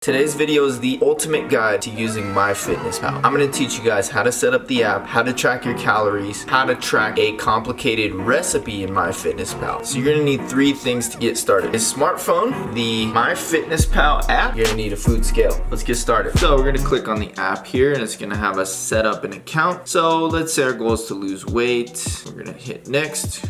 Today's video is the ultimate guide to using MyfitnessPal. I'm going to teach you guys how to set up the app, how to track your calories, how to track a complicated recipe in MyfitnessPal. So you're going to need three things to get started. A smartphone, the MyfitnessPal app, you're going to need a food scale. Let's get started. So we're going to click on the app here and it's going to have us set up an account. So let's say our goal is to lose weight. We're going to hit next.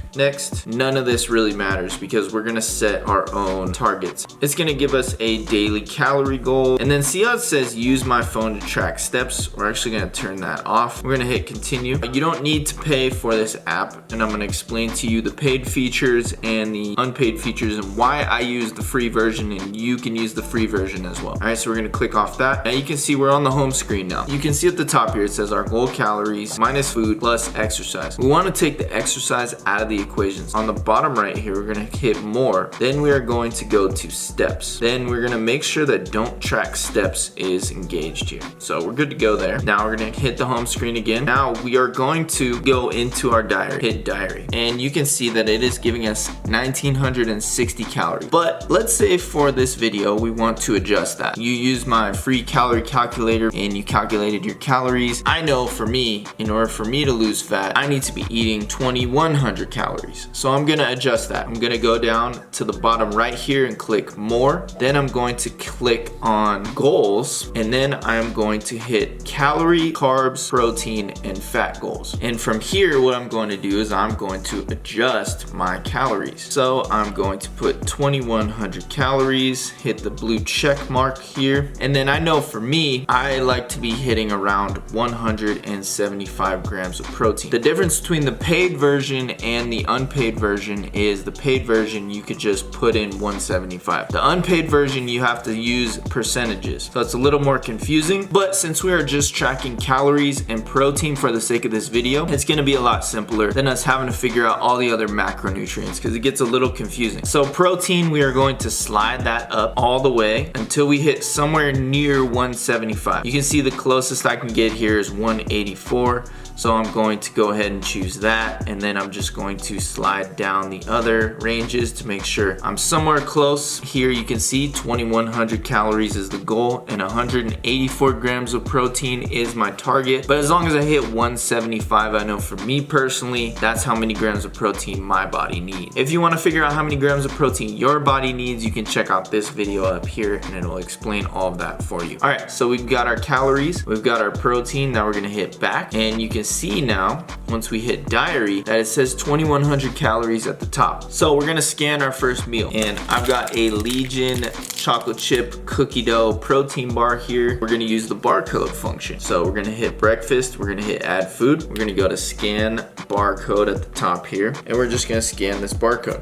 None of this really matters because we're going to set our own targets. It's going to give us a daily calorie goal, and then see how it says use my phone to track steps. We're actually going to turn that off. We're going to hit continue. You don't need to pay for this app, and I'm going to explain to you the paid features and the unpaid features and why I use the free version and you can use the free version as well. Alright, so we're going to click off that. Now you can see we're on the home screen now. You can see at the top here it says our goal calories minus food plus exercise. We want to take the exercise out of the equations. On the bottom right here we're going to hit more. Then we are going to go to steps. Then we're going to make sure that don't track steps is engaged here. So we're good to go there. Now we're gonna hit the home screen again. Now we are going to go into our diary, hit diary. And you can see that it is giving us 1960 calories. But let's say for this video, we want to adjust that. You use my free calorie calculator and you calculated your calories. I know for me, in order for me to lose fat, I need to be eating 2100 calories. So I'm gonna adjust that. I'm gonna go down to the bottom right here and click more. Then I'm going to click on goals, and then I'm going to hit calorie, carbs, protein, and fat goals. And from here, what I'm going to do is I'm going to adjust my calories. So I'm going to put 2100 calories, hit the blue check mark here. And then I know for me, I like to be hitting around 175 grams of protein. The difference between the paid version and the unpaid version is the paid version, you could just put in 175. The unpaid version, you have to use percentages. So it's a little more confusing, but since we are just tracking calories and protein for the sake of this video, it's gonna be a lot simpler than us having to figure out all the other macronutrients because it gets a little confusing. So protein, we are going to slide that up all the way until we hit somewhere near 175. You can see the closest I can get here is 184. So I'm going to go ahead and choose that, and then I'm just going to slide down the other ranges to make sure I'm somewhere close. Here you can see 2100 calories is the goal and 184 grams of protein is my target. But as long as I hit 175, I know for me personally, that's how many grams of protein my body needs. If you want to figure out how many grams of protein your body needs, you can check out this video up here and it'll explain all of that for you. Alright, so we've got our calories, we've got our protein, now we're going to hit back, and you can see now once we hit diary that it says 2100 calories at the top. So we're gonna scan our first meal, and I've got a Legion chocolate chip cookie dough protein bar here. We're gonna use the barcode function. So we're gonna hit breakfast, we're gonna hit add food, we're gonna go to scan barcode at the top here, and we're just gonna scan this barcode.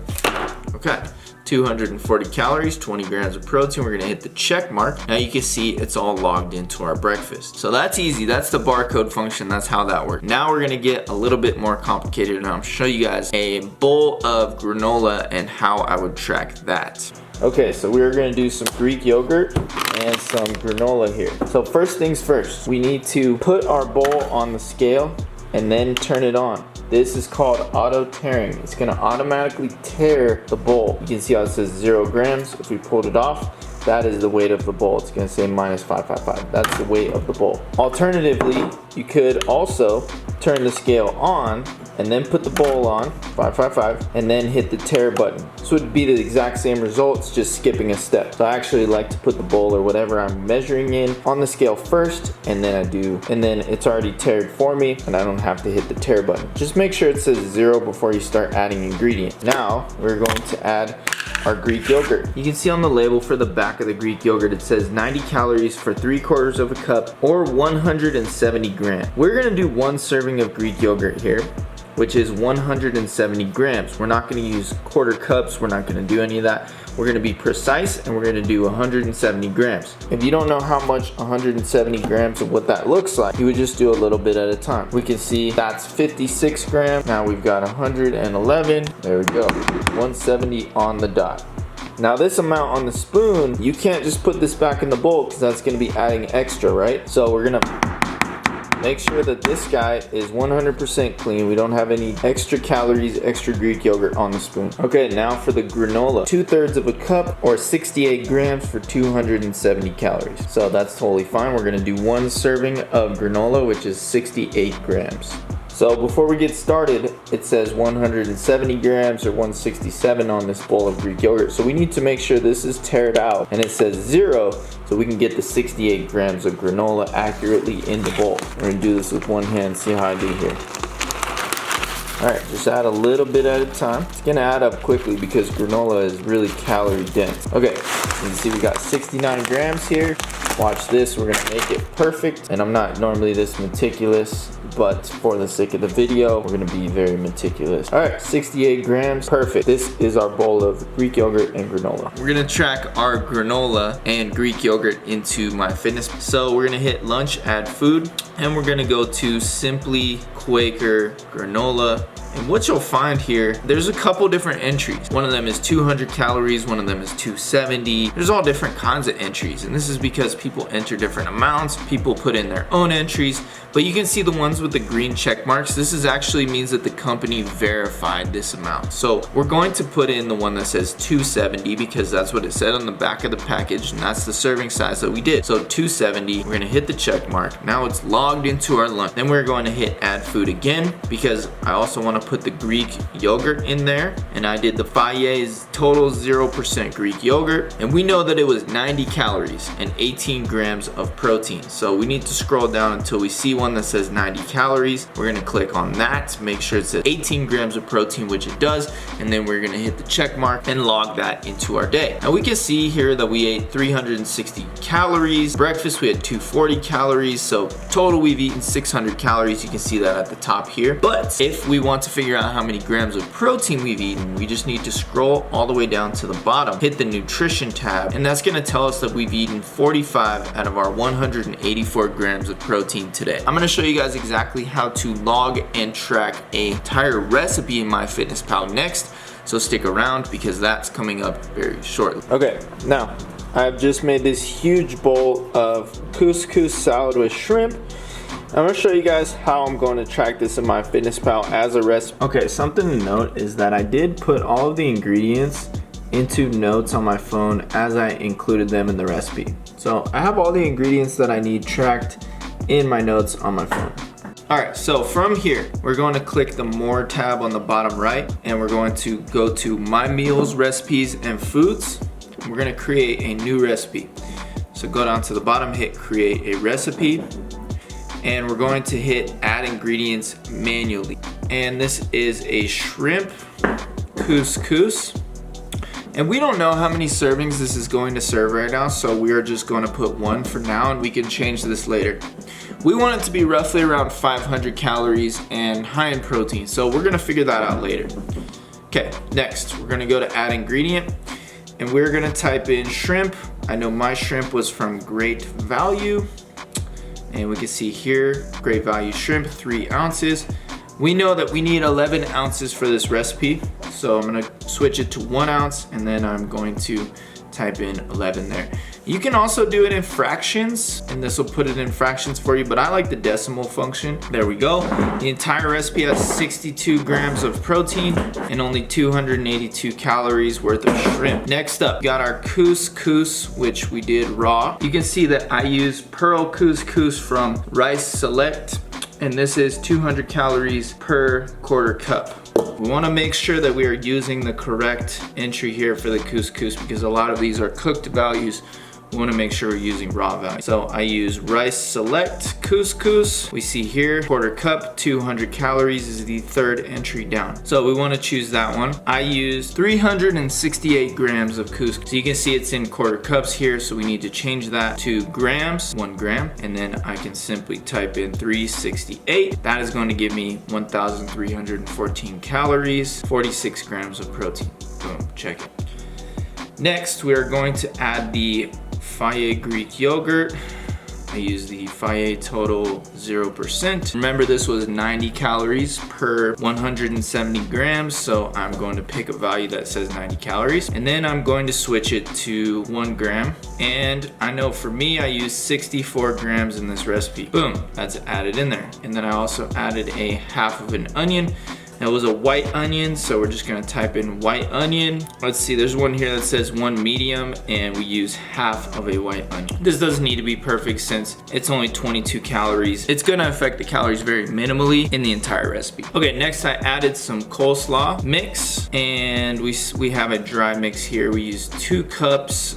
Okay. 240 calories, 20 grams of protein. We're gonna hit the check mark. Now you can see it's all logged into our breakfast. So that's easy. That's the barcode function. That's how that works. Now we're gonna get a little bit more complicated and I'll show you guys a bowl of granola and how I would track that. Okay, so we're gonna do some Greek yogurt and some granola here. So first things first, we need to put our bowl on the scale and then turn it on. This is called auto tearing. It's gonna automatically tear the bowl. You can see how it says 0 grams. If we pulled it off, that is the weight of the bowl. It's gonna say minus 555. That's the weight of the bowl. Alternatively, you could also turn the scale on and then put the bowl on, 555, and then hit the tear button. So it'd be the exact same results, just skipping a step. So I actually like to put the bowl or whatever I'm measuring in on the scale first, and then it's already teared for me, and I don't have to hit the tear button. Just make sure it says 0 before you start adding ingredients. Now, we're going to add our Greek yogurt. You can see on the label for the back of the Greek yogurt, it says 90 calories for 3/4 of a cup or 170 grams. We're gonna do 1 serving of Greek yogurt here, which is 170 grams. We're not gonna use quarter cups, we're not gonna do any of that. We're gonna be precise and we're gonna do 170 grams. If you don't know how much 170 grams of what that looks like, you would just do a little bit at a time. We can see that's 56 grams. Now we've got 111, there we go, 170 on the dot. Now this amount on the spoon, you can't just put this back in the bowl because that's gonna be adding extra, right? So we're gonna Make sure that this guy is 100% clean. We don't have any extra calories, extra Greek yogurt on the spoon. Okay, now for the granola. 2/3 of a cup or 68 grams for 270 calories. So that's totally fine. We're gonna do 1 serving of granola, which is 68 grams. So before we get started, it says 170 grams or 167 on this bowl of Greek yogurt. So we need to make sure this is tared out and it says 0 so we can get the 68 grams of granola accurately in the bowl. We're gonna do this with one hand, see how I do here. All right, just add a little bit at a time. It's gonna add up quickly because granola is really calorie dense. Okay, you can see we got 69 grams here. Watch this, we're gonna make it perfect. And I'm not normally this meticulous, but for the sake of the video, we're gonna be very meticulous. All right, 68 grams, perfect. This is our bowl of Greek yogurt and granola. We're gonna track our granola and Greek yogurt into MyFitnessPal. So we're gonna hit lunch, add food, and we're gonna go to Simply Quaker granola. And what you'll find here, there's a couple different entries. One of them is 200 calories, one of them is 270. There's all different kinds of entries, and this is because people enter different amounts, people put in their own entries, but you can see the ones with the green check marks. This is actually means that the company verified this amount. So we're going to put in the one that says 270 because that's what it said on the back of the package, and that's the serving size that we did. So 270, we're gonna hit the check mark. Now it's logged into our lunch. Then we're going to hit add food again because I also want to put the Greek yogurt in there, and I did the Fayet's total 0% Greek yogurt, and we know that it was 90 calories and 18 grams of protein. So we need to scroll down until we see one that says 90 calories. We're gonna click on that to make sure it says 18 grams of protein, which it does, and then we're gonna hit the check mark and log that into our day. Now we can see here that we ate 360 calories. Breakfast we had 240 calories, so total we've eaten 600 calories. You can see that at the top here. But if we want to figure out how many grams of protein we've eaten, we just need to scroll all the way down to the bottom, hit the nutrition tab, and that's gonna tell us that we've eaten 45 out of our 184 grams of protein today. I'm gonna show you guys exactly how to log and track an entire recipe in MyFitnessPal next, so stick around because that's coming up very shortly. Okay, now I've just made this huge bowl of couscous salad with shrimp. I'm gonna show you guys how I'm going to track this in MyFitnessPal as a recipe. Okay, something to note is that I did put all of the ingredients into notes on my phone as I included them in the recipe. So I have all the ingredients that I need tracked in my notes on my phone. All right, so from here, we're going to click the More tab on the bottom right, and we're going to go to My Meals, Recipes, and Foods. We're gonna create a new recipe. So go down to the bottom, hit Create a Recipe, and we're going to hit Add Ingredients Manually. And this is a shrimp couscous. And we don't know how many servings this is going to serve right now, so we are just going to put 1 for now, and we can change this later. We want it to be roughly around 500 calories and high in protein, so we're gonna figure that out later. Okay, next, we're gonna go to Add Ingredient, and we're gonna type in shrimp. I know my shrimp was from Great Value, and we can see here, Great Value shrimp, 3 ounces. We know that we need 11 ounces for this recipe, so I'm gonna switch it to 1 ounce, and then I'm going to type in 11 there. You can also do it in fractions, and this will put it in fractions for you, but I like the decimal function. There we go. The entire recipe has 62 grams of protein and only 282 calories worth of shrimp. Next up, we got our couscous, which we did raw. You can see that I use pearl couscous from Rice Select, and this is 200 calories per quarter cup. We want to make sure that we are using the correct entry here for the couscous because a lot of these are cooked values. We want to make sure we're using raw value. So I use Rice Select couscous. We see here, quarter cup, 200 calories is the third entry down. So we want to choose that one. I use 368 grams of couscous. So you can see it's in quarter cups here, so we need to change that to grams, 1 gram, and then I can simply type in 368. That is going to give me 1,314 calories, 46 grams of protein. Boom, check it. Next, we are going to add the Fayet Greek yogurt. I use the Faye Total 0%. Remember, this was 90 calories per 170 grams, so I'm going to pick a value that says 90 calories. And then I'm going to switch it to 1 gram. And I know for me, I use 64 grams in this recipe. Boom, that's added in there. And then I also added a half of an onion. That was a white onion, so we're just gonna type in white onion. Let's see, there's one here that says 1 medium, and we use half of a white onion. This doesn't need to be perfect since it's only 22 calories. It's gonna affect the calories very minimally in the entire recipe. Okay, next I added some coleslaw mix, and we have a dry mix here. We use 2 cups.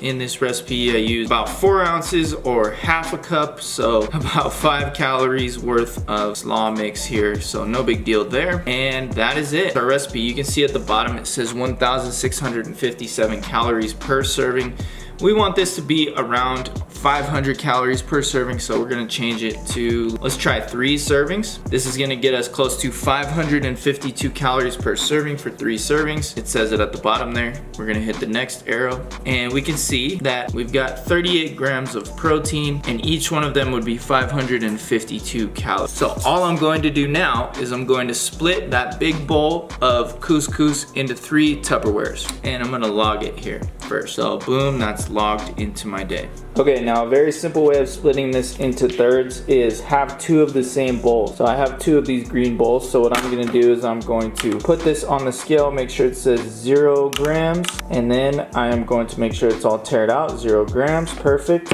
In this recipe, I use about 4 ounces or half a cup, so about 5 calories worth of slaw mix here, so no big deal there. And that is it. Our recipe, you can see at the bottom it says 1,657 calories per serving. We want this to be around 500 calories per serving, so we're gonna change it to, let's try 3 servings. This is gonna get us close to 552 calories per serving for 3 servings. It says it at the bottom there. We're gonna hit the next arrow, and we can see that we've got 38 grams of protein, and each one of them would be 552 calories. So all I'm going to do now is I'm going to split that big bowl of couscous into 3 Tupperwares, and I'm gonna log it here first. So boom, that's logged into my day. Okay, now a very simple way of splitting this into thirds is have 2 of the same bowls. So I have 2 of these green bowls, so what I'm gonna do is I'm going to put this on the scale, make sure it says 0 grams, and then I am going to make sure it's all tared out, 0 grams, perfect.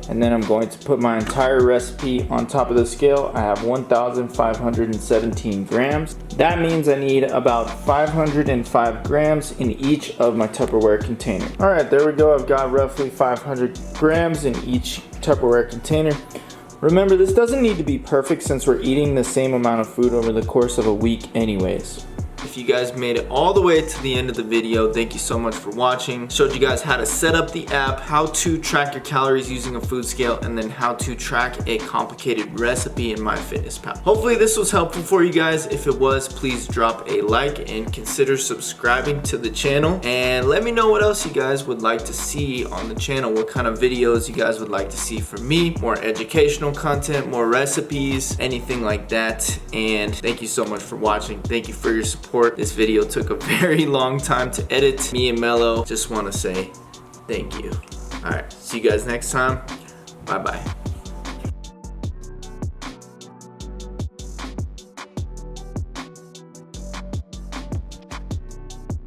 And then I'm going to put my entire recipe on top of the scale. I have 1,517 grams. That means I need about 505 grams in each of my Tupperware container. All right, there we go. I've got roughly 500 grams in each Tupperware container. Remember, this doesn't need to be perfect since we're eating the same amount of food over the course of a week anyways. If you guys made it all the way to the end of the video, thank you so much for watching. Showed you guys how to set up the app, how to track your calories using a food scale, and then how to track a complicated recipe in MyFitnessPal. Hopefully this was helpful for you guys. If it was, please drop a like and consider subscribing to the channel. And let me know what else you guys would like to see on the channel, what kind of videos you guys would like to see from me, more educational content, more recipes, anything like that. And thank you so much for watching. Thank you for your support. This video took a very long time to edit. Me and Mello just want to say thank you. All right, see you guys next time. Bye bye.